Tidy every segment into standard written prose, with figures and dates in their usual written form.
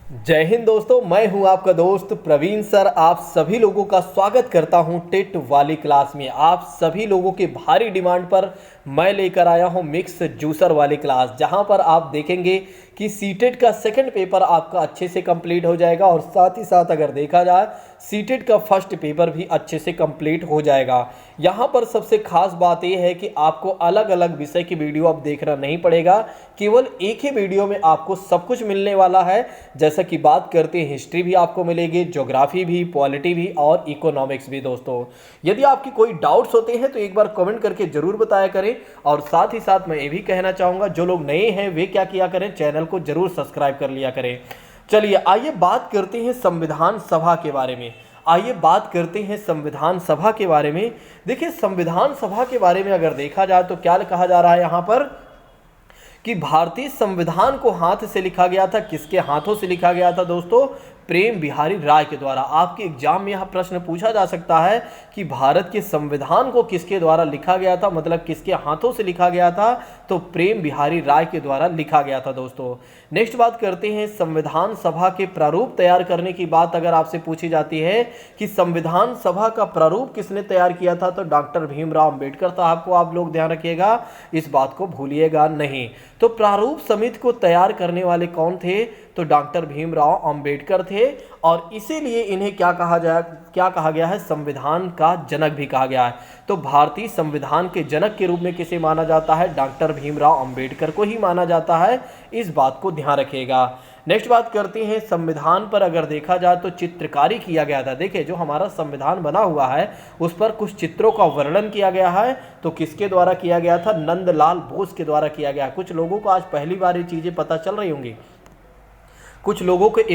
जय हिंद दोस्तों, मैं हूं आपका दोस्त प्रवीण सर। आप सभी लोगों का स्वागत करता हूं टेट वाली क्लास में। आप सभी लोगों के भारी डिमांड पर मैं लेकर आया हूं मिक्स जूसर वाली क्लास, जहां पर आप देखेंगे कि सीटेट का सेकंड पेपर आपका अच्छे से कंप्लीट हो जाएगा और साथ ही साथ अगर देखा जाए सीटेट का फर्स्ट पेपर भी अच्छे से कंप्लीट हो जाएगा। यहाँ पर सबसे खास बात यह है कि आपको अलग अलग विषय की वीडियो अब देखना नहीं पड़ेगा, केवल एक ही वीडियो में आपको सब कुछ मिलने वाला है। जैसा कि बात करते हैं, हिस्ट्री भी आपको मिलेगी, ज्योग्राफी भी, पॉलिटी भी और इकोनॉमिक्स भी। दोस्तों, यदि आपकी कोई डाउट्स होते हैं तो एक बार कमेंट करके जरूर बताया करें। और साथ ही साथ मैं ये भी कहना चाहूँगा, जो लोग नए हैं वे क्या किया करें, चैनल को जरूर सब्सक्राइब कर लिया करें। चलिए आइए बात करते हैं संविधान सभा के बारे में। संविधान सभा के बारे में देखिए, संविधान सभा के बारे में अगर देखा जाए तो क्या कहा जा रहा है यहाँ पर कि भारतीय संविधान को हाथ से लिखा गया था। किसके हाथों से लिखा गया था दोस्तों? प्रेम बिहारी राय के द्वारा। आपके एग्जाम में यह प्रश्न पूछा जा सकता है कि भारत के संविधान को किसके द्वारा लिखा गया था, मतलब किसके हाथों से लिखा गया था? तो प्रेम बिहारी राय के द्वारा लिखा गया था। दोस्तों, नेक्स्ट बात करते हैं संविधान सभा के प्रारूप तैयार करने की बात अगर आपसे पूछी जाती है कि संविधान सभा का प्रारूप किसने तैयार किया था, तो डॉक्टर भीमराव अंबेडकर साहब को आप लोग ध्यान रखिएगा, इस बात को भूलिएगा नहीं। तो प्रारूप समिति को तैयार करने वाले कौन थे? तो डॉक्टर भीमराव अंबेडकर थे। और इसीलिए इन्हें क्या कहा गया है? संविधान का जनक भी कहा गया है। तो भारतीय संविधान के जनक के रूप में किसे माना जाता है? डॉक्टर भीमराव अंबेडकर को ही माना जाता है, इस बात को ध्यान रखिएगा। नेक्स्ट बात करते हैं, संविधान पर अगर देखा जाए तो चित्रकारी किया गया था। देखिए, जो हमारा संविधान बना हुआ है उस पर कुछ चित्रों का वर्णन किया गया है। तो किसके द्वारा किया गया था? नंदलाल बोस के द्वारा किया गया। कुछ लोगों को आज पहली बार ये चीज़ें पता चल रही होंगी,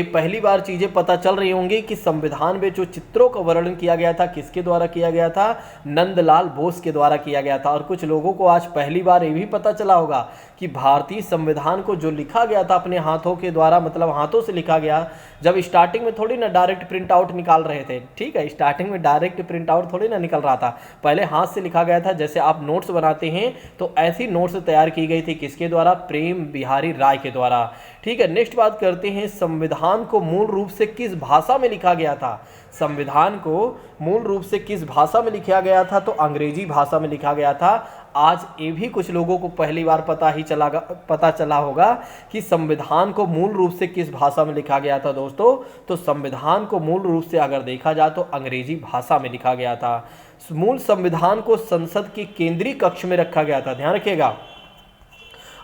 पहली बार चीज़ें पता चल रही होंगी कि संविधान में जो चित्रों का वर्णन किया गया था किसके द्वारा किया गया था? नंदलाल बोस के द्वारा किया गया था। और कुछ लोगों को आज पहली बार ये भी पता चला होगा कि भारतीय संविधान को जो लिखा गया था अपने हाथों के द्वारा, मतलब हाथों से लिखा गया। जब स्टार्टिंग में थोड़ी ना डायरेक्ट प्रिंट आउट निकाल रहे थे, ठीक है, स्टार्टिंग में डायरेक्ट प्रिंट आउट थोड़ी ना निकल रहा था, पहले हाथ से लिखा गया था। जैसे आप नोट्स बनाते हैं तो ऐसी नोट्स तैयार की गई थी, किसके द्वारा? प्रेम बिहारी राय के द्वारा। ठीक है, नेक्स्ट बात करते हैं, संविधान को मूल रूप से किस भाषा में लिखा गया था? संविधान को मूल रूप से किस भाषा में लिखा गया था? तो अंग्रेजी भाषा में लिखा गया था। आज ये भी कुछ लोगों को पहली बार पता चला होगा कि संविधान को मूल रूप से किस भाषा में लिखा गया था दोस्तों। तो संविधान को मूल रूप से अगर देखा जाए तो अंग्रेजी भाषा में लिखा गया था। मूल संविधान को संसद के केंद्रीय कक्ष में रखा गया था। ध्यान रखिएगा,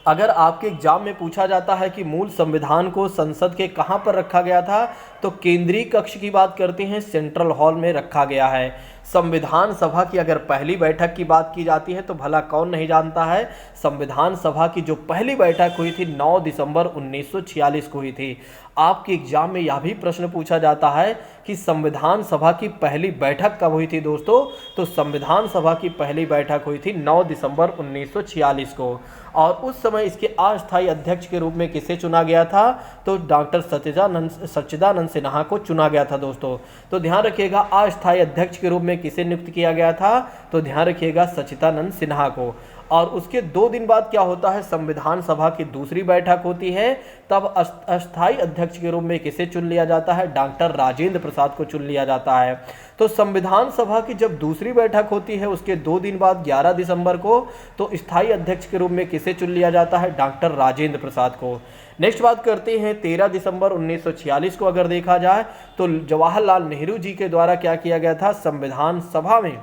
अगर आपके एग्जाम में पूछा जाता है कि मूल संविधान को संसद के कहां पर रखा गया था, तो केंद्रीय कक्ष की बात करते हैं, सेंट्रल हॉल में रखा गया है। संविधान सभा की अगर पहली बैठक की बात की जाती है तो भला कौन नहीं जानता है, संविधान सभा की जो पहली बैठक हुई थी 9 दिसंबर 1946 को हुई थी। आपके एग्जाम में यह भी प्रश्न पूछा जाता है कि संविधान सभा की पहली बैठक कब हुई थी दोस्तों। तो संविधान सभा की पहली बैठक हुई थी 9 दिसंबर 1946 को। और उस समय इसके अस्थायी अध्यक्ष के रूप में किसे चुना गया था? तो डॉक्टर सच्चिदानंद सिन्हा को चुना गया था दोस्तों। तो ध्यान रखिएगा, अस्थायी अध्यक्ष के रूप में किसे नियुक्त किया गया था? तो ध्यान रखिएगा, सच्चिदानंद सिन्हा को। और उसके 2 दिन बाद क्या होता है? संविधान सभा की दूसरी बैठक होती है, तब अस्थायी अध्यक्ष के रूप में किसे चुन लिया जाता है? डॉक्टर राजेंद्र प्रसाद को चुन लिया जाता है। तो संविधान सभा की जब दूसरी बैठक होती है उसके 2 दिन बाद 11 दिसंबर को, तो स्थायी अध्यक्ष के रूप में किसे चुन लिया जाता है? डॉक्टर राजेंद्र प्रसाद को। नेक्स्ट बात करते हैं, 13 दिसंबर 1946 को अगर देखा जाए तो जवाहरलाल नेहरू जी के द्वारा क्या किया गया था? संविधान सभा में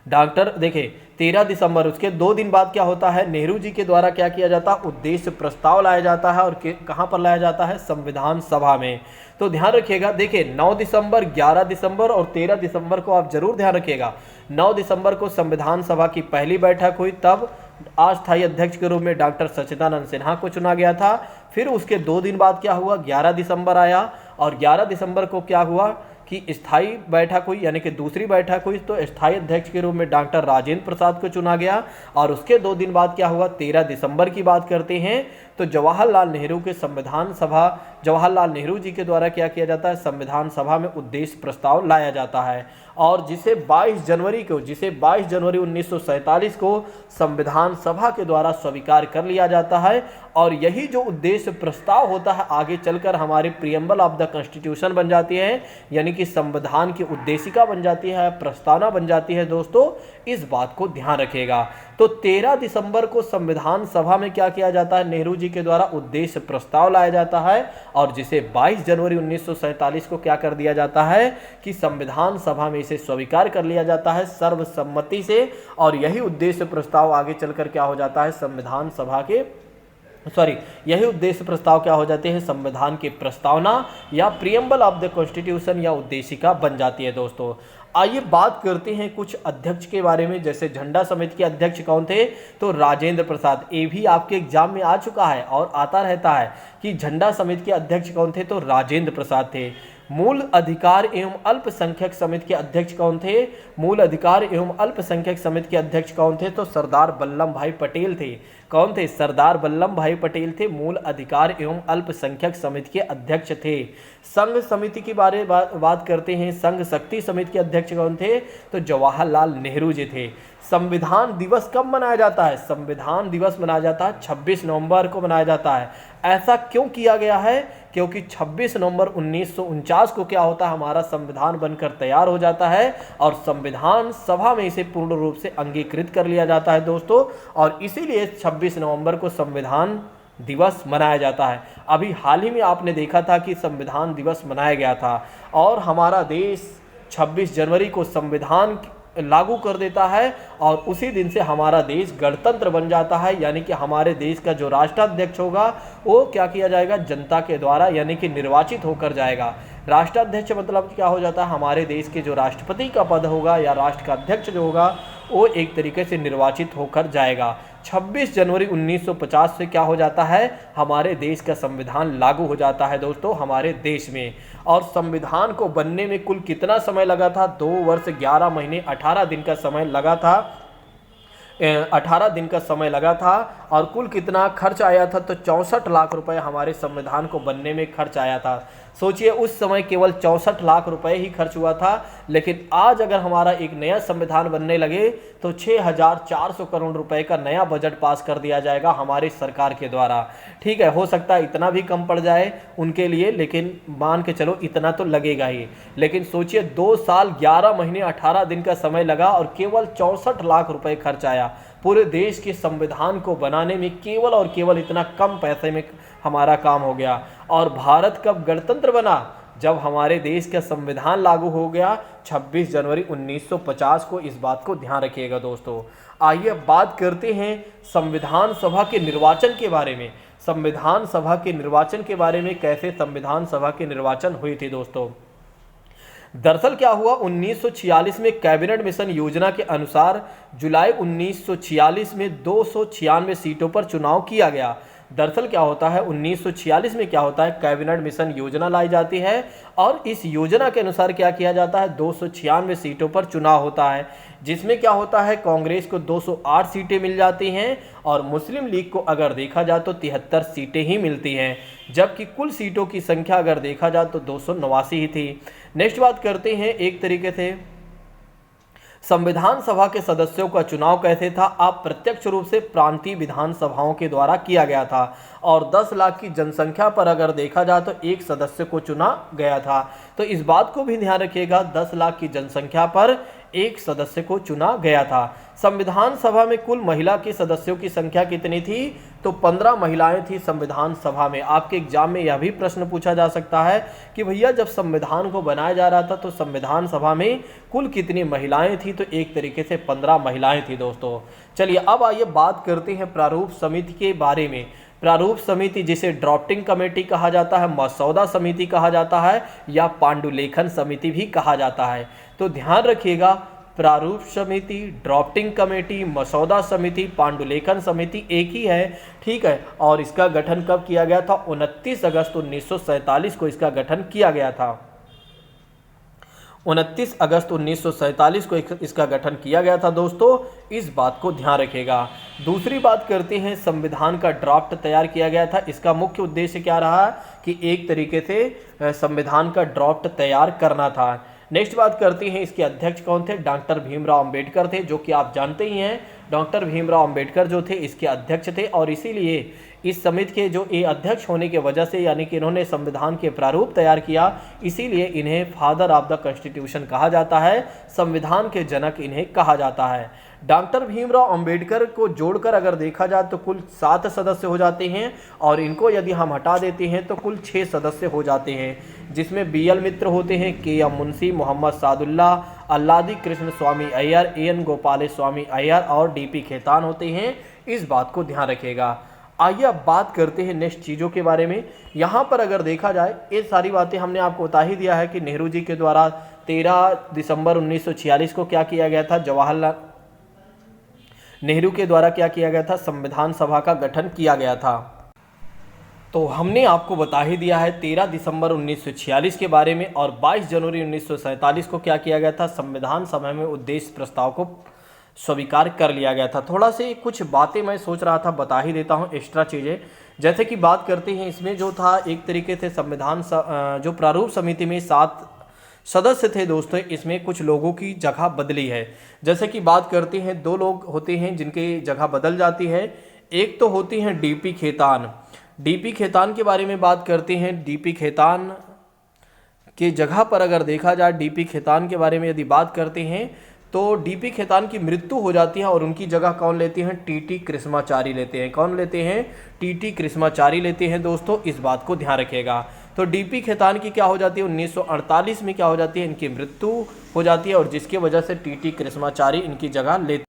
देखिए 13 दिसंबर, उसके 2 दिन बाद क्या होता है? नेहरू जी के द्वारा क्या किया जाता है? उद्देश्य प्रस्ताव लाया जाता है। और कहां पर लाया जाता है? संविधान सभा में। तो ध्यान रखिएगा, देखिए 9 दिसंबर, 11 दिसंबर और 13 दिसंबर को आप जरूर ध्यान रखिएगा। 9 दिसंबर को संविधान सभा की पहली बैठक हुई, तब अस्थायी अध्यक्ष के रूप में डॉक्टर सच्चिदानंद सिन्हा को चुना गया था। फिर उसके 2 दिन बाद क्या हुआ? 11 दिसंबर आया, और 11 दिसंबर को क्या हुआ कि स्थायी बैठक हुई, यानी कि दूसरी बैठक हुई। तो स्थायी अध्यक्ष के रूप में डॉक्टर राजेंद्र प्रसाद को चुना गया। और उसके 2 दिन बाद क्या हुआ? 13 दिसंबर की बात करते हैं, तो जवाहरलाल नेहरू जी के द्वारा क्या किया जाता है? संविधान सभा में उद्देश्य प्रस्ताव लाया जाता है। और जिसे 22 जनवरी 1947 को संविधान सभा के द्वारा स्वीकार कर लिया जाता है। और यही जो उद्देश्य प्रस्ताव होता है आगे चलकर हमारे प्रियम्बल ऑफ द कॉन्स्टिट्यूशन बन जाती है, यानी कि संविधान की उद्देशिका बन जाती है, प्रस्तावना बन जाती है। दोस्तों इस बात को ध्यान रखिएगा। तो 13 दिसंबर को संविधान सभा में क्या किया जाता है, नेहरू जी के द्वारा उद्देश्य प्रस्ताव लाया जाता है, और जिसे 22 जनवरी 1947 को क्या कर दिया जाता है कि संविधान सभा में इसे स्वीकार कर लिया जाता है सर्वसम्मति से। और यही उद्देश्य प्रस्ताव आगे चलकर क्या हो जाता है, संविधान सभा के यही उद्देश्य प्रस्ताव क्या हो जाते हैं, संविधान की प्रस्तावना या प्रियम्बल ऑफ द कॉन्स्टिट्यूशन या उद्देशिका बन जाती है। दोस्तों आइए बात करते हैं कुछ अध्यक्ष के बारे में। जैसे झंडा समिति के अध्यक्ष कौन थे, तो राजेंद्र प्रसाद। ये भी आपके एग्जाम में आ चुका है और आता रहता है कि झंडा समिति के अध्यक्ष कौन थे, तो राजेंद्र प्रसाद थे। मूल अधिकार एवं अल्पसंख्यक समिति के अध्यक्ष कौन थे, मूल अधिकार एवं अल्पसंख्यक समिति के अध्यक्ष कौन थे, तो सरदार वल्लभ भाई पटेल थे। कौन थे, सरदार वल्लभ भाई पटेल थे, मूल अधिकार एवं अल्पसंख्यक समिति के अध्यक्ष थे। संघ समिति के बारे में बात करते हैं। संघ शक्ति समिति के अध्यक्ष कौन थे, तो जवाहरलाल नेहरू जी थे। संविधान दिवस कब मनाया जाता है, संविधान दिवस मनाया जाता है 26 नवंबर को मनाया जाता है। ऐसा क्यों किया गया है, क्योंकि 26 नवंबर 1949 को क्या होता है, हमारा संविधान बनकर तैयार हो जाता है और संविधान सभा में इसे पूर्ण रूप से अंगीकृत कर लिया जाता है। दोस्तों और इसीलिए 26 नवंबर को संविधान दिवस मनाया जाता है। अभी हाल ही में आपने देखा था कि संविधान दिवस मनाया गया था और हमारा देश 26 जनवरी को संविधान लागू कर देता है और उसी दिन से हमारा देश गणतंत्र बन जाता है। यानी कि हमारे देश का जो राष्ट्राध्यक्ष होगा वो क्या किया जाएगा, जनता के द्वारा यानी कि निर्वाचित होकर जाएगा। राष्ट्राध्यक्ष मतलब क्या हो जाता है, हमारे देश के जो राष्ट्रपति का पद होगा या राष्ट्र का अध्यक्ष जो होगा वो एक तरीके से निर्वाचित होकर जाएगा। 26 जनवरी 1950 से क्या हो जाता है, हमारे देश का संविधान लागू हो जाता है दोस्तों हमारे देश में। और संविधान को बनने में कुल कितना समय लगा था, 2 वर्ष 11 महीने 18 दिन का समय लगा था। 18 दिन का समय लगा था और कुल कितना खर्च आया था, तो 64 लाख रुपए हमारे संविधान को बनने में खर्च आया था। सोचिए उस समय केवल 64 लाख रुपए ही खर्च हुआ था, लेकिन आज अगर हमारा एक नया संविधान बनने लगे तो 6400 करोड़ रुपए का नया बजट पास कर दिया जाएगा हमारी सरकार के द्वारा। ठीक है, हो सकता है इतना भी कम पड़ जाए उनके लिए, लेकिन मान के चलो इतना तो लगेगा ही। लेकिन सोचिए 2 साल 11 महीने 18 दिन का समय लगा और केवल 64 लाख रुपए खर्च आया। पूरे देश के संविधान को बनाने में केवल और केवल इतना कम पैसे में हमारा काम हो गया। और भारत कब गणतंत्र बना, जब हमारे देश का संविधान लागू हो गया 26 जनवरी 1950 को। इस बात को ध्यान रखिएगा दोस्तों। आइए बात करते हैं संविधान सभा के निर्वाचन के बारे में। संविधान सभा के निर्वाचन के बारे में, कैसे संविधान सभा के निर्वाचन हुई थी दोस्तों। दरअसल क्या हुआ, 1946 में कैबिनेट मिशन योजना के अनुसार जुलाई 1946 में 296 सीटों पर चुनाव किया गया। दरअसल क्या होता है, 1946 में क्या होता है, कैबिनेट मिशन योजना लाई जाती है और इस योजना के अनुसार क्या किया जाता है, 296 सीटों पर चुनाव होता है, जिसमें क्या होता है, कांग्रेस को 208 सीटें मिल जाती हैं और मुस्लिम लीग को अगर देखा जाए तो 73 सीटें ही मिलती हैं, जबकि कुल सीटों की संख्या अगर देखा जाए तो 289 ही थी। नेक्स्ट बात करते हैं एक तरीके से संविधान सभा के सदस्यों का चुनाव कैसे था। अप्रत्यक्ष रूप से प्रांतीय विधानसभाओं के द्वारा किया गया था और 10 लाख की जनसंख्या पर अगर देखा जाए तो एक सदस्य को चुना गया था। तो इस बात को भी ध्यान रखिएगा, 10 लाख की जनसंख्या पर एक सदस्य को चुना गया था। संविधान सभा में कुल महिला के सदस्यों की संख्या कितनी थी, तो 15 महिलाएं थी संविधान सभा में। आपके एग्जाम में यह भी प्रश्न पूछा जा सकता है कि भैया जब संविधान को बनाया जा रहा था तो संविधान सभा में कुल कितनी महिलाएं थी, तो एक तरीके से 15 महिलाएं थी दोस्तों। चलिए अब आइए बात करते हैं प्रारूप समिति के बारे में। प्रारूप समिति जिसे ड्राफ्टिंग कमेटी कहा जाता है, मसौदा समिति कहा जाता है या पांडुलेखन समिति भी कहा जाता है। तो ध्यान रखिएगा, प्रारूप समिति, ड्राफ्टिंग कमेटी, मसौदा समिति, पांडुलेखन समिति एक ही है। ठीक है, और इसका गठन कब किया गया था, 29 अगस्त 1947 को इसका गठन किया गया था। 29 अगस्त 1947 को इसका गठन किया गया था दोस्तों, इस बात को ध्यान रखिएगा। दूसरी बात करते हैं, संविधान का ड्राफ्ट तैयार किया गया था। इसका मुख्य उद्देश्य क्या रहा कि एक तरीके से संविधान का ड्राफ्ट तैयार करना था। नेक्स्ट बात करते हैं, इसके अध्यक्ष कौन थे, डॉक्टर भीमराव अंबेडकर थे, जो कि आप जानते ही हैं। डॉक्टर भीमराव अंबेडकर जो थे इसके अध्यक्ष थे और इसीलिए इस समिति के जो ये अध्यक्ष होने की वजह से, यानी कि इन्होंने संविधान के प्रारूप तैयार किया, इसीलिए इन्हें फादर ऑफ द कॉन्स्टिट्यूशन कहा जाता है, संविधान के जनक इन्हें कहा जाता है। डॉक्टर भीमराव अंबेडकर को जोड़कर अगर देखा जाए तो कुल 7 सदस्य हो जाते हैं, और इनको यदि हम हटा देते हैं तो कुल 6 सदस्य हो जाते हैं, जिसमें BL मित्र होते हैं, KM Munshi, Mohammad Sadulla, Alladi Krishna Swami Iyer, AN Gopal Swami Iyer और DP खेतान होते हैं। इस बात को ध्यान रखिएगा। आइए अब बात करते हैं नेक्स्ट चीज़ों के बारे में। यहाँ पर अगर देखा जाए, ये सारी बातें हमने आपको बता ही दिया है कि नेहरू जी के द्वारा 13 दिसंबर 1946 को क्या किया गया था, जवाहरलाल नेहरू के द्वारा क्या किया गया था, संविधान सभा का गठन किया गया था। तो हमने आपको बता ही दिया है 13 दिसंबर 1946 के बारे में, और 22 जनवरी 1947 को क्या किया गया था, संविधान सभा में उद्देश्य प्रस्ताव को स्वीकार कर लिया गया था। थोड़ा से कुछ बातें मैं सोच रहा था बता ही देता हूं, एक्स्ट्रा चीज़ें। जैसे कि बात करते हैं, इसमें जो था एक तरीके से संविधान जो प्रारूप समिति में 7 सदस्य थे दोस्तों, इसमें कुछ लोगों की जगह बदली है। जैसे कि बात करते हैं, 2 लोग होते हैं जिनकी जगह बदल जाती है। एक तो होती हैं DP खेतान। DP खेतान के बारे में बात करते हैं। DP खेतान के जगह पर अगर देखा जाए, DP खेतान के बारे में यदि बात करते हैं तो DP खेतान की मृत्यु हो जाती है, और उनकी जगह कौन लेते हैं, TT कृष्णाचारी लेते हैं। कौन लेते हैं, TT कृष्णाचारी लेते हैं दोस्तों, इस बात को ध्यान रखिएगा। तो DP खेतान की क्या हो जाती है, 1948 में क्या हो जाती है, इनकी मृत्यु हो जाती है, और जिसकी वजह से TT कृष्णाचारी इनकी जगह लेते।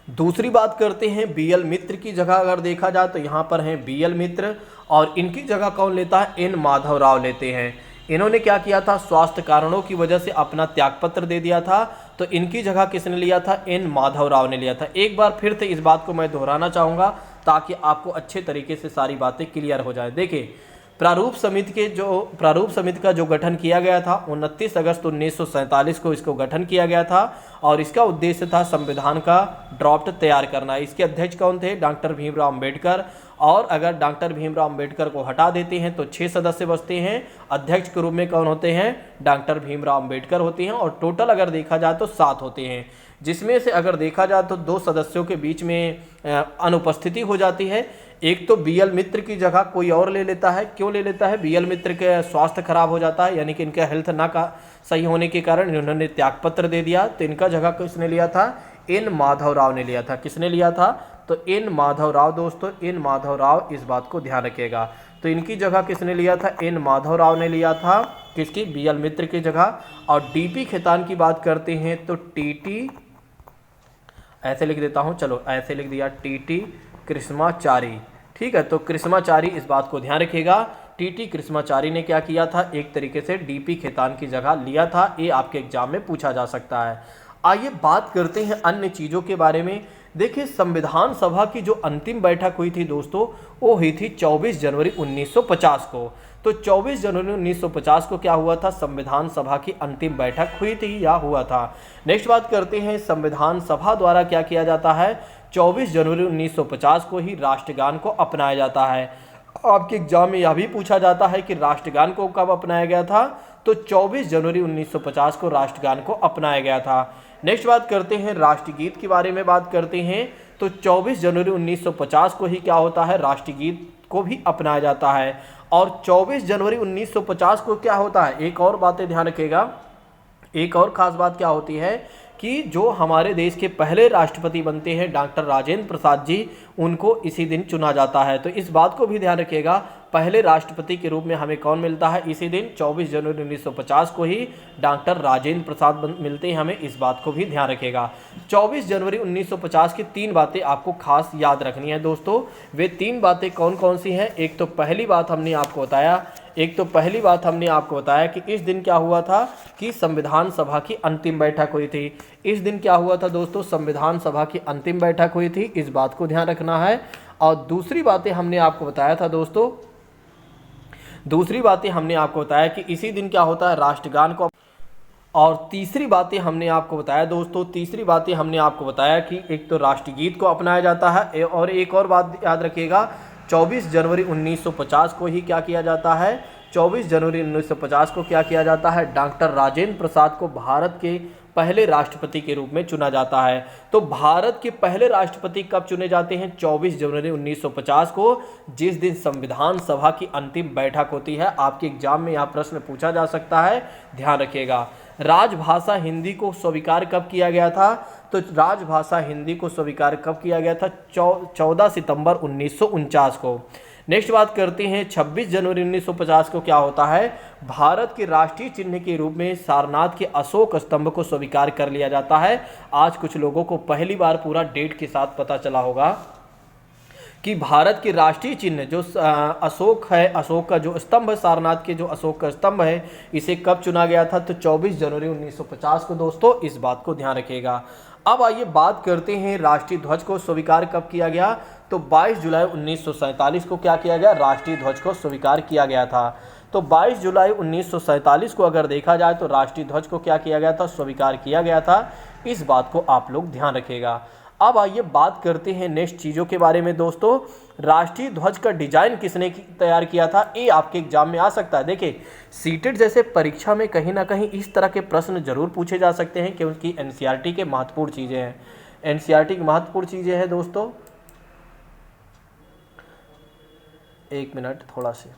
दूसरी बात करते हैं BL मित्र की जगह अगर देखा जाए तो यहाँ पर हैं BL मित्र, और इनकी जगह कौन लेता है, N माधव राव लेते हैं। इन्होंने क्या किया था, स्वास्थ्य कारणों की वजह से अपना त्यागपत्र दे दिया था, तो इनकी जगह किसने लिया था, N माधव राव ने लिया था। एक बार फिर से इस बात को मैं दोहराना चाहूँगा ताकि आपको अच्छे तरीके से सारी बातें क्लियर हो जाए। देखिए, प्रारूप समिति का जो गठन किया गया था 29 अगस्त 1947 को इसको गठन किया गया था, और इसका उद्देश्य था संविधान का ड्राफ्ट तैयार करना। इसके अध्यक्ष कौन थे, डॉक्टर भीमराव अंबेडकर, और अगर डॉक्टर भीमराव अंबेडकर को हटा देते हैं तो 6 सदस्य बचते हैं। अध्यक्ष के रूप में कौन होते हैं, डॉक्टर भीमराव अंबेडकर होते हैं, और टोटल अगर देखा जाए तो 7 होते हैं, जिसमें से अगर देखा जाए तो 2 सदस्यों के बीच में अनुपस्थिति हो जाती है। एक तो BL मित्र की जगह कोई और ले लेता है। क्यों ले लेता है, BL मित्र के स्वास्थ्य खराब हो जाता है, यानी कि इनका हेल्थ ना का सही होने के कारण इन्होंने त्यागपत्र दे दिया, तो इनका जगह किसने लिया था, N माधव राव ने लिया था। किसने लिया था, तो N माधव राव दोस्तों, N माधव राव, इस बात को ध्यान रखिएगा। तो इनकी जगह किसने लिया था, N माधव राव ने लिया था, किसकी, BL मित्र की जगह। और DP खेतान की बात करते हैं तो TT, ऐसे लिख देता हूं, चलो ऐसे लिख दिया, TT कृष्णाचारी। ठीक है, तो कृष्णाचारी, इस बात को ध्यान रखिएगा। TT कृष्णाचारी ने क्या किया था, एक तरीके से DP खेतान की जगह लिया था। ये आपके एग्जाम में पूछा जा सकता है। आइए बात करते हैं अन्य चीज़ों के बारे में। देखिए, संविधान सभा की जो अंतिम बैठक हुई थी दोस्तों, वो हुई थी 24 जनवरी 1950 को। तो 24 जनवरी 1950 को क्या हुआ था, संविधान सभा की अंतिम बैठक हुई थी या हुआ था। नेक्स्ट बात करते हैं, संविधान सभा द्वारा क्या किया जाता है, 24 जनवरी 1950 को ही राष्ट्रगान को अपनाया जाता है। आपके एग्जाम में यह भी पूछा जाता है कि राष्ट्रगान को कब अपनाया गया था, तो 24 जनवरी 1950 को राष्ट्रगान को अपनाया गया था। नेक्स्ट बात करते हैं, राष्ट्रगीत के बारे में बात करते हैं, तो 24 जनवरी 1950 को ही क्या होता है, राष्ट्रगीत को भी अपनाया जाता है। और 24 जनवरी 1950 को क्या होता है, एक और बातें ध्यान रखिएगा, एक और खास बात क्या होती है कि जो हमारे देश के पहले राष्ट्रपति बनते हैं डॉक्टर राजेंद्र प्रसाद जी, उनको इसी दिन चुना जाता है। तो इस बात को भी ध्यान रखिएगा, पहले राष्ट्रपति के रूप में हमें कौन मिलता है इसी दिन, 24 जनवरी 1950 को ही डॉक्टर राजेंद्र प्रसाद मिलते हैं हमें, इस बात को भी ध्यान रखिएगा। 24 जनवरी 1950 की 3 बातें आपको खास याद रखनी है दोस्तों। वे 3 बातें कौन कौन सी हैं, एक तो पहली बात हमने आपको बताया कि इस दिन क्या हुआ था कि संविधान सभा की अंतिम बैठक हुई थी। इस दिन क्या हुआ था दोस्तों, संविधान सभा की अंतिम बैठक हुई थी, इस बात को ध्यान रखना है। और दूसरी बातें हमने आपको बताया था दोस्तों, दूसरी बातें हमने आपको बताया कि इसी दिन क्या होता है, राष्ट्रगान को। और तीसरी बातें हमने आपको बताया दोस्तों, तीसरी बातें हमने आपको बताया कि एक तो राष्ट्रगीत को अपनाया जाता है, और एक और बात याद रखिएगा, 24 जनवरी 1950 को ही क्या किया जाता है, 24 जनवरी 1950 को क्या किया जाता है, डॉक्टर राजेंद्र प्रसाद को भारत के पहले राष्ट्रपति के रूप में चुना जाता है। तो भारत के पहले राष्ट्रपति कब चुने जाते हैं, 24 जनवरी 1950 को, जिस दिन संविधान सभा की अंतिम बैठक होती है। आपके एग्जाम में यह प्रश्न पूछा जा सकता है, ध्यान रखिएगा। राजभाषा हिंदी को स्वीकार कब किया गया था, तो राजभाषा हिंदी को स्वीकार कब किया गया था, 14 सितंबर 1949 को। नेक्स्ट बात करते हैं 26 जनवरी 1950 को क्या होता है, भारत के राष्ट्रीय चिन्ह के रूप में सारनाथ के अशोक स्तंभ को स्वीकार कर लिया जाता है। आज कुछ लोगों को पहली बार पूरा डेट के साथ पता चला होगा कि भारत के राष्ट्रीय चिन्ह जो अशोक है, अशोक का जो स्तंभ है, सारनाथ के जो अशोक का स्तंभ है, इसे कब चुना गया था, तो 24 जनवरी 1950 को। दोस्तों इस बात को ध्यान रखिएगा। अब आइए बात करते हैं राष्ट्रीय ध्वज को स्वीकार कब किया गया, तो 22 जुलाई 1947 को क्या किया गया, राष्ट्रीय ध्वज को स्वीकार किया गया था। तो 22 जुलाई 1947 को अगर देखा जाए तो राष्ट्रीय ध्वज को क्या किया गया था, स्वीकार किया गया था। इस बात को आप लोग ध्यान रखिएगा। अब आइए बात करते हैं नेक्स्ट चीज़ों के बारे में। दोस्तों राष्ट्रीय ध्वज का डिजाइन किसने तैयार किया था, ये आपके एग्जाम में आ सकता है। देखिए सीटेट जैसे परीक्षा में कहीं ना कहीं इस तरह के प्रश्न जरूर पूछे जा सकते हैं, क्योंकि एनसीईआरटी के महत्वपूर्ण चीज़ें हैं, एनसीईआरटी की महत्वपूर्ण चीज़ें हैं। दोस्तों एक मिनट, थोड़ा से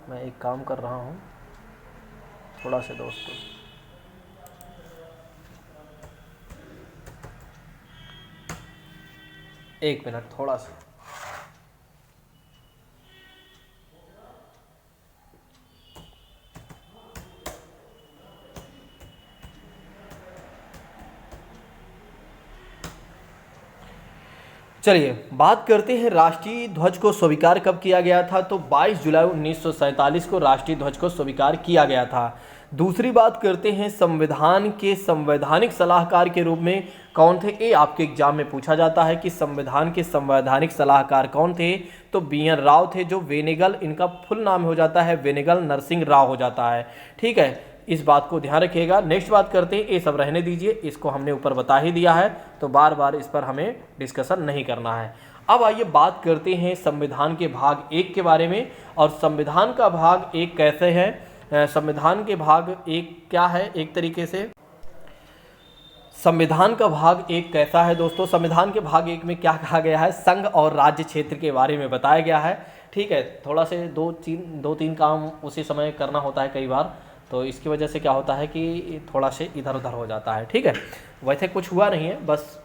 मैं एक काम कर रहा हूँ, थोड़ा से दोस्तों एक मिनट, थोड़ा सा। चलिए बात करते हैं राष्ट्रीय ध्वज को स्वीकार कब किया गया था, तो 22 जुलाई 1947 को राष्ट्रीय ध्वज को स्वीकार किया गया था। दूसरी बात करते हैं संविधान के संवैधानिक सलाहकार के रूप में कौन थे, ये आपके एग्जाम में पूछा जाता है कि संविधान के संवैधानिक सलाहकार कौन थे, तो BN राव थे, जो वेनेगल, इनका फुल नाम हो जाता है वेनेगल नरसिंह राव हो जाता है। ठीक है, इस बात को ध्यान रखिएगा। नेक्स्ट बात करते हैं, ये सब रहने दीजिए, इसको हमने ऊपर बता ही दिया है, तो बार बार इस पर हमें डिस्कशन नहीं करना है। अब आइए बात करते हैं संविधान के भाग 1 के बारे में, और संविधान का भाग 1 कैसे है। संविधान के भाग 1 क्या है, एक तरीके से संविधान का भाग 1 कैसा है दोस्तों, संविधान के भाग 1 में क्या कहा गया है, संघ और राज्य क्षेत्र के बारे में बताया गया है। ठीक है, थोड़ा से दो तीन काम उसी समय करना होता है कई बार, तो इसकी वजह से क्या होता है कि थोड़ा से इधर उधर हो जाता है। ठीक है, वैसे कुछ हुआ नहीं है, बस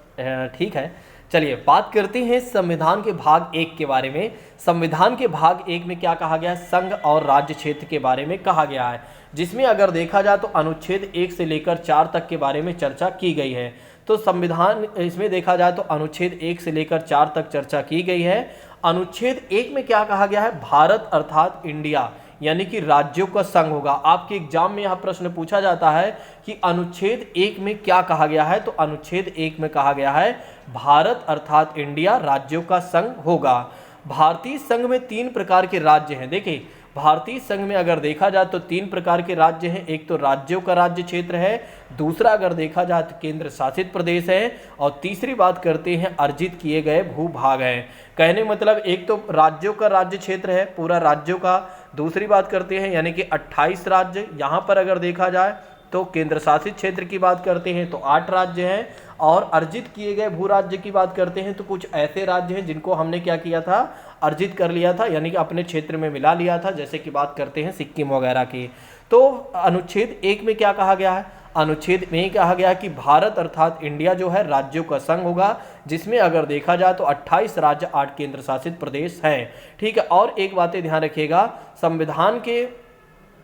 ठीक है। चलिए बात करते हैं संविधान के भाग 1 के बारे में। संविधान के भाग 1 में क्या कहा गया है, संघ और राज्य क्षेत्र के बारे में कहा गया है, जिसमें अगर देखा जाए तो अनुच्छेद 1 से लेकर 4 तक के बारे में चर्चा की गई है। तो संविधान इसमें देखा जाए तो अनुच्छेद 1 से लेकर 4 तक चर्चा की गई है। अनुच्छेद 1 में क्या कहा गया है, भारत अर्थात इंडिया यानी कि राज्यों का संघ होगा। आपके एग्जाम में यह प्रश्न पूछा जाता है कि अनुच्छेद 1 में क्या कहा गया है, तो अनुच्छेद 1 में कहा गया है भारत अर्थात इंडिया राज्यों का संघ होगा। भारतीय संघ में 3 प्रकार के राज्य हैं। देखिए भारतीय संघ में अगर देखा जाए तो 3 प्रकार के राज्य हैं, एक तो राज्यों का राज्य क्षेत्र है, दूसरा अगर देखा जाए तो केंद्र शासित प्रदेश है, और तीसरी बात करते हैं अर्जित किए गए भूभाग हैं। कहने मतलब एक तो राज्यों का राज्य क्षेत्र है पूरा राज्यों का, दूसरी बात करते हैं यानी कि 28 राज्य, यहाँ पर अगर देखा जाए तो केंद्र शासित क्षेत्र की बात करते हैं तो 8 राज्य हैं, और अर्जित किए गए भू राज्य की बात करते हैं तो कुछ ऐसे राज्य हैं जिनको हमने क्या किया था, अर्जित कर लिया था, यानी कि अपने क्षेत्र में मिला लिया था, जैसे कि बात करते हैं सिक्किम वगैरह की। तो अनुच्छेद 1 में क्या कहा गया है, अनुच्छेद में कहा गया है कि भारत अर्थात इंडिया जो है राज्यों का संघ होगा, जिसमें अगर देखा जाए तो 28 राज्य 8 केंद्र शासित प्रदेश हैं। ठीक है, और एक बातें ध्यान रखिएगा, संविधान के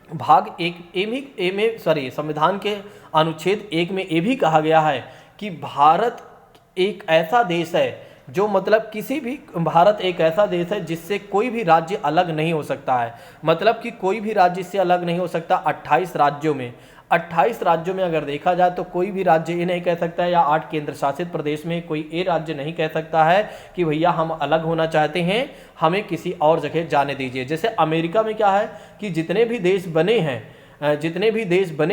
भाग 1 में संविधान के अनुच्छेद 1 में ये भी कहा गया है कि भारत एक ऐसा देश है जो मतलब किसी भी, भारत एक ऐसा देश है जिससे कोई भी राज्य अलग नहीं हो सकता है, मतलब कि कोई भी राज्य इससे अलग नहीं हो सकता। 28 राज्यों में अगर देखा जाए तो कोई भी राज्य ये नहीं कह सकता है, या 8 केंद्र शासित प्रदेश में कोई ये राज्य नहीं कह सकता है कि भैया हम अलग होना चाहते हैं, हमें किसी और जगह जाने दीजिए। जैसे अमेरिका में क्या है कि जितने भी देश बने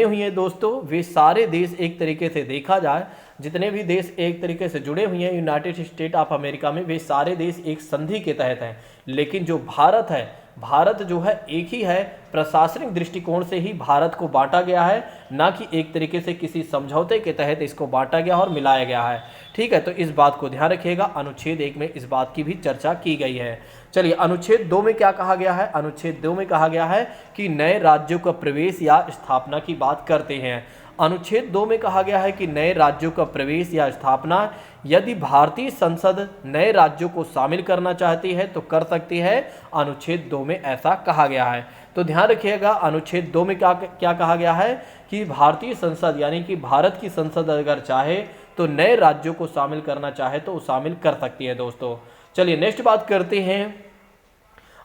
हुए हैं दोस्तों, वे सारे देश एक तरीके से देखा जाए, जितने भी देश एक तरीके से जुड़े हुए हैं यूनाइटेड स्टेट ऑफ अमेरिका में, वे सारे देश एक संधि के तहत हैं। लेकिन जो भारत है भारत जो है एक ही है, प्रशासनिक दृष्टिकोण से ही भारत को बांटा गया है, ना कि एक तरीके से किसी समझौते के तहत इसको बांटा गया और मिलाया गया है। ठीक है, तो इस बात को ध्यान रखिएगा। अनुच्छेद 1 में इस बात की भी चर्चा की गई है। चलिए, अनुच्छेद 2 में क्या कहा गया है? अनुच्छेद 2 में कहा गया है कि नए राज्यों का प्रवेश या स्थापना की बात करते हैं। अनुच्छेद 2 में कहा गया है कि नए राज्यों का प्रवेश या स्थापना यदि भारतीय संसद नए राज्यों को शामिल करना चाहती है तो कर सकती है। अनुच्छेद 2 में ऐसा कहा गया है। तो ध्यान रखिएगा, अनुच्छेद 2 में क्या क्या कहा गया है कि भारतीय संसद यानी कि भारत की संसद अगर चाहे तो नए राज्यों को शामिल करना चाहे तो वो शामिल कर सकती है दोस्तों। चलिए नेक्स्ट बात करते हैं,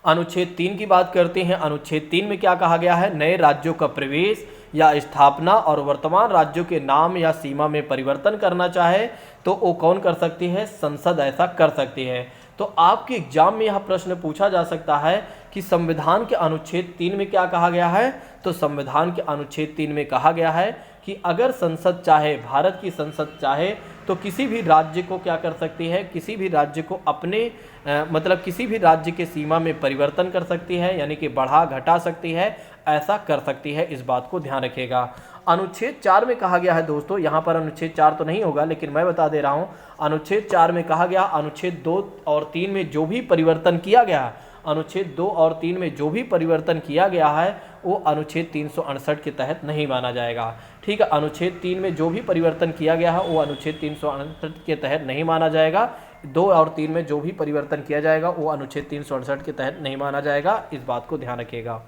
अनुच्छेद 3 की बात करते हैं। अनुच्छेद 3 में क्या कहा गया है? नए राज्यों का प्रवेश या स्थापना और वर्तमान राज्यों के नाम या सीमा में परिवर्तन करना चाहे तो वो कौन कर सकती है? संसद ऐसा कर सकती है। तो आपके एग्जाम में यह प्रश्न पूछा जा सकता है कि संविधान के अनुच्छेद 3 में क्या कहा गया है? तो संविधान के अनुच्छेद 3 में कहा गया है कि अगर संसद चाहे, भारत की संसद चाहे तो किसी भी राज्य को क्या कर सकती है? किसी भी राज्य को अपने मतलब किसी भी राज्य के सीमा में परिवर्तन कर सकती है, यानी कि बढ़ा घटा सकती है, ऐसा कर सकती है। इस बात को ध्यान रखिएगा। अनुच्छेद 4 में कहा गया है दोस्तों, यहाँ पर अनुच्छेद 4 तो नहीं होगा लेकिन मैं बता दे रहा हूँ। अनुच्छेद 4 में कहा गया अनुच्छेद 2 और 3 में जो भी परिवर्तन किया गया, अनुच्छेद 2 और 3 में जो भी परिवर्तन किया गया है वो अनुच्छेद 368 के तहत नहीं माना जाएगा। ठीक है, अनुच्छेद 3 में जो भी परिवर्तन किया गया है वो अनुच्छेद 368 के तहत नहीं माना जाएगा। 2 और 3 में जो भी परिवर्तन किया जाएगा वो अनुच्छेद 368 के तहत नहीं माना जाएगा। इस बात को ध्यान रखिएगा।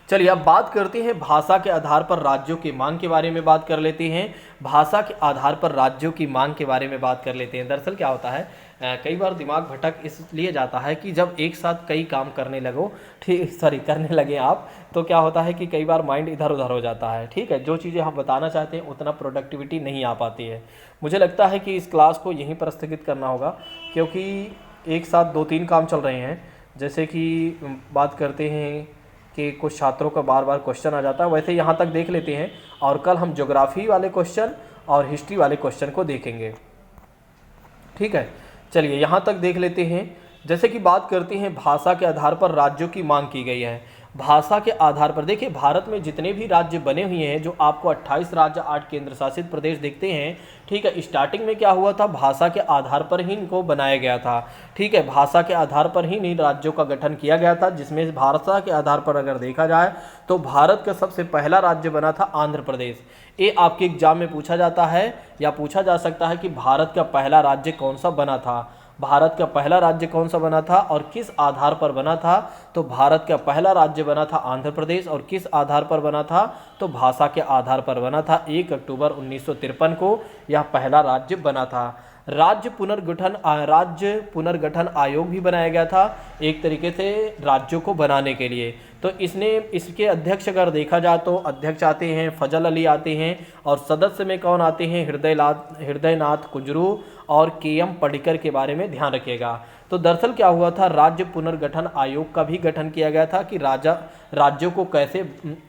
चलिए अब बात करते हैं भाषा के आधार पर राज्यों की मांग के बारे में बात कर लेते हैं। भाषा के आधार पर राज्यों की मांग के बारे में बात कर लेते हैं। दरअसल क्या होता है, कई बार दिमाग भटक इसलिए जाता है कि जब एक साथ कई काम करने करने लगे आप, तो क्या होता है कि कई बार माइंड इधर उधर हो जाता है। ठीक है, जो चीज़ें हम बताना चाहते हैं उतना प्रोडक्टिविटी नहीं आ पाती है। मुझे लगता है कि इस क्लास को यहीं पर स्थगित करना होगा, क्योंकि एक साथ 2-3 काम चल रहे हैं। जैसे कि बात करते हैं कि कुछ छात्रों का बार बार क्वेश्चन आ जाता है, वैसे यहाँ तक देख लेते हैं और कल हम ज्योग्राफी वाले क्वेश्चन और हिस्ट्री वाले क्वेश्चन को देखेंगे। ठीक है, चलिए यहाँ तक देख लेते हैं। जैसे कि बात करते हैं भाषा के आधार पर राज्यों की मांग की गई है। भाषा के आधार पर देखिए, भारत में जितने भी राज्य बने हुए हैं, जो आपको 28 राज्य 8 केंद्र शासित प्रदेश दिखते हैं, ठीक है, स्टार्टिंग में क्या हुआ था? भाषा के आधार पर ही इनको बनाया गया था। ठीक है, भाषा के आधार पर ही इन राज्यों का गठन किया गया था, जिसमें भाषा के आधार पर अगर देखा जाए तो भारत का सबसे पहला राज्य बना था आंध्र प्रदेश। ये आपके एग्जाम में पूछा जाता है या पूछा जा सकता है कि भारत का पहला राज्य कौन सा बना था। भारत का पहला राज्य कौन सा बना था और किस आधार पर बना था? तो भारत का पहला राज्य बना था आंध्र प्रदेश, और किस आधार पर बना था? तो भाषा के आधार पर बना था। 1 अक्टूबर 1953 को यह पहला राज्य बना था। राज्य पुनर्गठन आयोग भी बनाया गया था एक तरीके से राज्यों को बनाने के लिए। तो इसके अध्यक्ष अगर देखा जाए तो अध्यक्ष आते हैं फजल अली आते हैं, और सदस्य में कौन आते हैं? हृदयनाथ कुंजरू और KM पडिक्कर के बारे में ध्यान रखिएगा। तो दरअसल क्या हुआ था, राज्य पुनर्गठन आयोग का भी गठन किया गया था कि राज्यों को कैसे,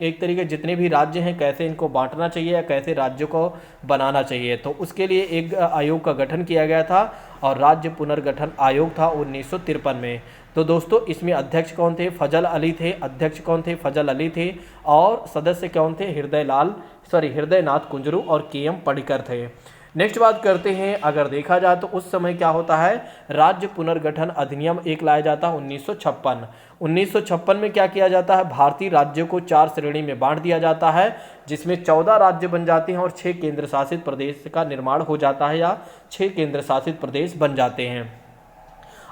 एक तरीके जितने भी राज्य हैं कैसे इनको बांटना चाहिए या कैसे राज्यों को बनाना चाहिए। तो उसके लिए एक आयोग का गठन किया गया था और राज्य पुनर्गठन आयोग था 1953 में। तो दोस्तों इसमें अध्यक्ष कौन थे? फजल अली थे। अध्यक्ष कौन थे? फजल अली थे। और सदस्य कौन थे? हृदयनाथ कुंजरू और KM पडिक्कर थे। नेक्स्ट बात करते हैं, अगर देखा जाए तो उस समय क्या होता है, राज्य पुनर्गठन अधिनियम एक लाया जाता है 1956। 1956 में क्या किया जाता है, भारतीय राज्यों को 4 श्रेणी में बांट दिया जाता है, जिसमें 14 राज्य बन जाते हैं और 6 केंद्र शासित प्रदेश का निर्माण हो जाता है या 6 केंद्र शासित प्रदेश बन जाते हैं।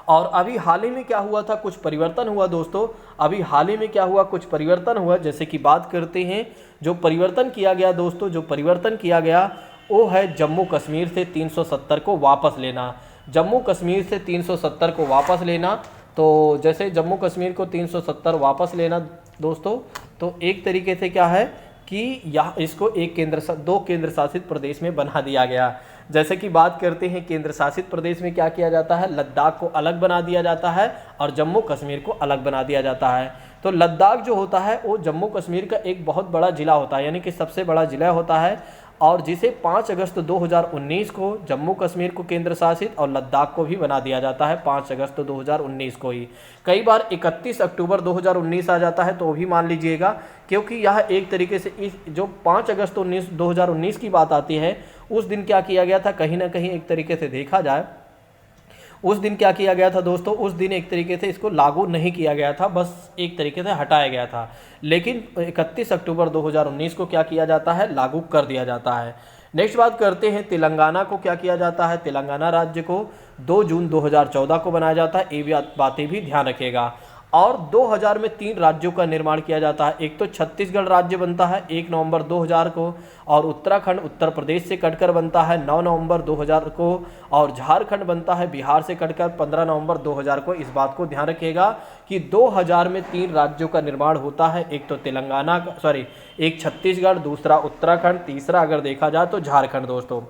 और अभी हाल ही में क्या हुआ था, कुछ परिवर्तन हुआ दोस्तों। अभी हाल ही में क्या हुआ, कुछ परिवर्तन हुआ। जैसे कि बात करते हैं, जो परिवर्तन किया गया दोस्तों, जो परिवर्तन किया गया वो है जम्मू कश्मीर से 370 को वापस लेना। जम्मू कश्मीर से 370 को वापस लेना। तो जैसे जम्मू कश्मीर को 370 वापस लेना दोस्तों, तो एक तरीके से क्या है कि यह इसको 2 केंद्र शासित प्रदेश में बना दिया गया। जैसे कि बात करते हैं केंद्र शासित प्रदेश में क्या किया जाता है, लद्दाख को अलग बना दिया जाता है और जम्मू कश्मीर को अलग बना दिया जाता है। तो लद्दाख जो होता है वो जम्मू कश्मीर का एक बहुत बड़ा ज़िला होता है, यानी कि सबसे बड़ा ज़िला होता है, और जिसे 5 अगस्त 2019 को जम्मू कश्मीर को केंद्र शासित और लद्दाख को भी बना दिया जाता है 5 अगस्त 2019 को ही। कई बार 31 अक्टूबर 2019 आ जाता है तो भी मान लीजिएगा, क्योंकि यह एक तरीके से इस जो 5 अगस्त 2019 की बात आती है, उस दिन क्या किया गया था, कहीं ना कहीं एक तरीके से देखा जाए उस दिन क्या किया गया था दोस्तों, उस दिन एक तरीके से इसको लागू नहीं किया गया था, बस एक तरीके से हटाया गया था। लेकिन 31 अक्टूबर 2019 को क्या किया जाता है, लागू कर दिया जाता है। नेक्स्ट बात करते हैं तेलंगाना को क्या किया जाता है। तेलंगाना राज्य को 2 जून 2014 को बनाया जाता है, ये बातें भी ध्यान रखिएगा। और 2000 में 3 राज्यों का निर्माण किया जाता है। एक तो छत्तीसगढ़ राज्य बनता है 1 नवंबर 2000 को, और उत्तराखंड उत्तर प्रदेश से कटकर बनता है 9 नवंबर 2000 को, और झारखंड बनता है बिहार से कटकर 15 नवंबर 2000 को। इस बात को ध्यान रखिएगा कि 2000 में 3 राज्यों का निर्माण होता है, एक तो तेलंगाना एक छत्तीसगढ़, दूसरा उत्तराखंड, तीसरा अगर देखा जाए तो झारखंड दोस्तों।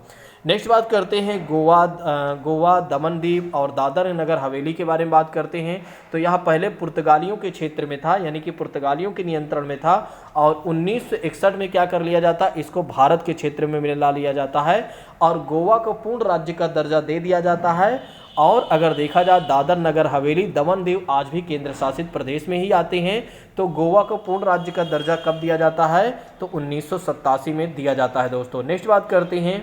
नेक्स्ट बात करते हैं गोवा, दमन दीव और दादर नगर हवेली के बारे में बात करते हैं। तो यह पहले पुर्तगालियों के क्षेत्र में था, यानी कि पुर्तगालियों के नियंत्रण में था, और 1961 में क्या कर लिया जाता, इसको भारत के क्षेत्र में मिला लिया जाता है, और गोवा को पूर्ण राज्य का दर्जा दे दिया जाता है। और अगर देखा जाए दादर नगर हवेली, दमन दीव आज भी केंद्र शासित प्रदेश में ही आते हैं। तो गोवा को पूर्ण राज्य का दर्जा कब दिया जाता है, तो 1987 में दिया जाता है दोस्तों। नेक्स्ट बात करते हैं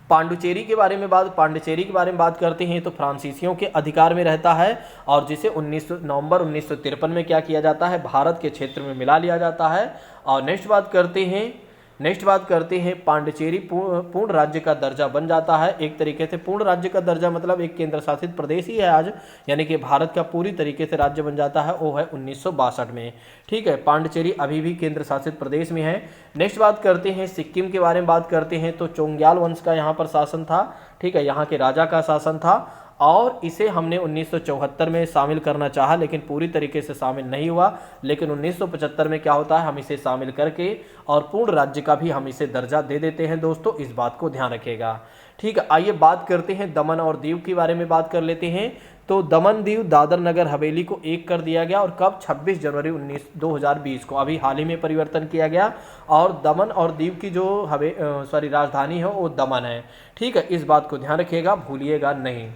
पांडुचेरी के बारे में बात करते हैं। तो फ्रांसीसियों के अधिकार में रहता है, और जिसे नवंबर 1953 में क्या किया जाता है, भारत के क्षेत्र में मिला लिया जाता है। और नेक्स्ट बात करते हैं पांडुचेरी पूर्ण राज्य का दर्जा बन जाता है। एक तरीके से पूर्ण राज्य का दर्जा मतलब एक केंद्र शासित प्रदेश ही है आज, यानी कि भारत का पूरी तरीके से राज्य बन जाता है, वो है 1962 में। ठीक है, पांडुचेरी अभी भी केंद्र शासित प्रदेश में है। नेक्स्ट बात करते हैं सिक्किम के बारे में बात करते हैं। तो चोंग्याल वंश का यहाँ पर शासन था, ठीक है, यहाँ के राजा का शासन था, और इसे हमने 1974 में शामिल करना चाहा, लेकिन पूरी तरीके से शामिल नहीं हुआ। लेकिन 1975 में क्या होता है, हम इसे शामिल करके और पूर्ण राज्य का भी हम इसे दर्जा दे देते हैं दोस्तों, इस बात को ध्यान रखिएगा। ठीक है, आइए बात करते हैं दमन और दीव के बारे में बात कर लेते हैं। तो दमन दीव दादर नगर हवेली को एक कर दिया गया, और कब, 26 जनवरी 2020 को, अभी हाल ही में परिवर्तन किया गया। और दमन और दीव की जो राजधानी है वो दमन है। ठीक है, इस बात को ध्यान रखिएगा, भूलिएगा नहीं।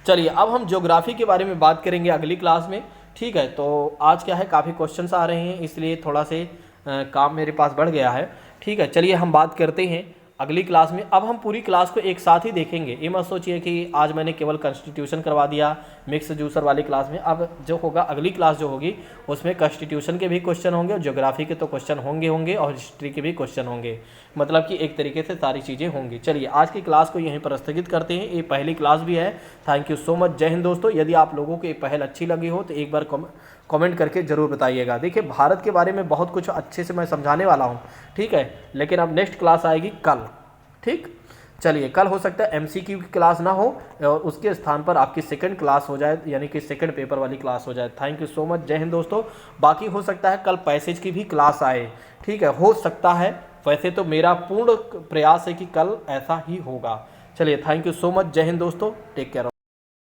चलिए अब हम ज्योग्राफी के बारे में बात करेंगे अगली क्लास में। ठीक है, तो आज क्या है, काफ़ी क्वेश्चंस आ रहे हैं, इसलिए थोड़ा से काम मेरे पास बढ़ गया है। ठीक है, चलिए हम बात करते हैं अगली क्लास में। अब हम पूरी क्लास को एक साथ ही देखेंगे, ये मत सोचिए कि आज मैंने केवल कॉन्स्टिट्यूशन करवा दिया मिक्स जूसर वाली क्लास में। अब जो होगा अगली क्लास जो होगी उसमें कॉन्स्टिट्यूशन के भी क्वेश्चन होंगे, और ज्योग्राफी के तो क्वेश्चन होंगे और हिस्ट्री के भी क्वेश्चन होंगे, मतलब कि एक तरीके से सारी चीज़ें होंगी। चलिए आज की क्लास को यहीं पर स्थगित करते हैं, ये पहली क्लास भी है। थैंक यू सो मच, जय हिंद दोस्तों। यदि आप लोगों को ये पहल अच्छी लगी हो तो एक बार कमेंट करके ज़रूर बताइएगा। देखिए भारत के बारे में बहुत कुछ अच्छे से मैं समझाने वाला हूँ, ठीक है, लेकिन अब नेक्स्ट क्लास आएगी कल। ठीक, चलिए कल हो सकता है एमसीक्यू की क्लास ना हो, और उसके स्थान पर आपकी सेकंड क्लास हो जाए, यानी कि सेकंड पेपर वाली क्लास हो जाए। थैंक यू सो मच, जय हिंद दोस्तों। बाकी हो सकता है कल पैसेज की भी क्लास आए, ठीक है, हो सकता है, वैसे तो मेरा पूर्ण प्रयास है कि कल ऐसा ही होगा। चलिए थैंक यू सो मच, जय हिंद दोस्तों, टेक केयर।